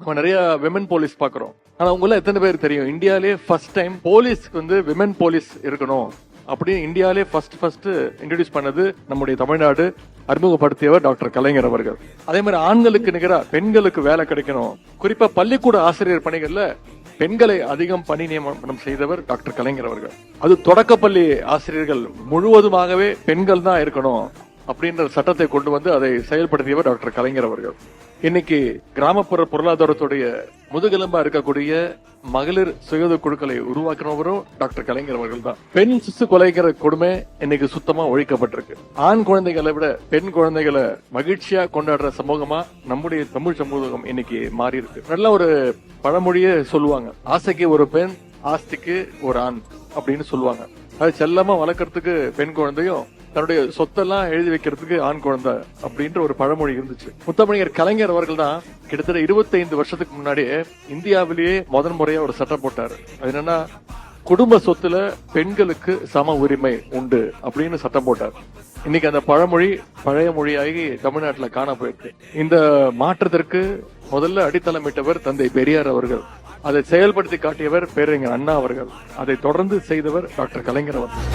நம்ம நிறைய women police பாக்குறோம். ஆனா உங்கள எத்தனை பேர் தெரியும் இந்தியாலே ஃபர்ஸ்ட் டைம் போலீஸ்க்கு வந்து விமன் போலீஸ் இருக்கணும் அப்படி இந்தியாலே ஃபர்ஸ்ட் இன்ட்ரோடியூஸ் பண்ணது நம்முடைய தமிழ்நாடு, அறிமுகப்படுத்தியவர் டாக்டர் கலைஞர் அவர்கள். அதே மாதிரி ஆண்களுக்கு நிகரா பெண்களுக்கு வேலை கிடைக்கணும், குறிப்பா பள்ளிக்கூட ஆசிரியர் பணிகள்ல பெண்களை அதிகம் பணி நியமனம் செய்தவர் டாக்டர் கலைஞர் அவர்கள். அது தொடக்கப்பள்ளி ஆசிரியர்கள் முழுவதுமாகவே பெண்கள் தான் இருக்கணும் அப்படின்ற சட்டத்தை கொண்டு வந்து அதை செயல்படுத்தியவர் டாக்டர் கலைஞர் அவர்கள். இன்னைக்கு கிராமப்புற பொருளாதாரத்துடைய முதுகெலும்பா இருக்கக்கூடிய மகளிர் சுய குழுக்களை உருவாக்குறவரும் டாக்டர் கலைஞர் அவர்கள் தான். பெண் சிசு கொலைங்கிற கொடுமை இன்னைக்கு சுத்தமா ஒழிக்கப்பட்டிருக்கு. ஆண் குழந்தைகளை விட பெண் குழந்தைகளை மகிழ்ச்சியா கொண்டாடுற சமூகமா நம்முடைய தமிழ் சமூகம் இன்னைக்கு மாறி இருக்கு. நல்ல ஒரு பழமொழியே சொல்லுவாங்க, ஆசைக்கு ஒரு பெண், ஆஸ்திக்கு ஒரு ஆண் அப்படின்னு சொல்லுவாங்க. அது செல்லமா வளர்க்கறதுக்கு பெண் குழந்தையும் தன்னுடைய சொத்தெல்லாம் எழுதி வைக்கிறதுக்கு ஆண் குழந்தை அப்படின்ற ஒரு பழமொழி இருந்துச்சு. முத்தமிழர் கலைஞர் அவர்கள் தான் கிட்டத்தட்ட 25 வருஷத்துக்கு முன்னாடியே இந்தியாவிலேயே முதன் முறையா ஒரு சட்டம் போட்டாரு. அது என்னன்னா, குடும்ப சொத்துல பெண்களுக்கு சம உரிமை உண்டு அப்படின்னு சட்டம் போட்டார். இன்னைக்கு அந்த பழமொழி பழைய மொழியாகி தமிழ்நாட்டில் காண போயிருக்கு. இந்த மாற்றத்திற்கு முதல்ல அடித்தளமிட்டவர் தந்தை பெரியார் அவர்கள். அதை செயல்படுத்தி காட்டியவர் பேரறிஞர் அண்ணா அவர்கள். அதை தொடர்ந்து செய்தவர் டாக்டர் கலைஞர் அவர்கள்.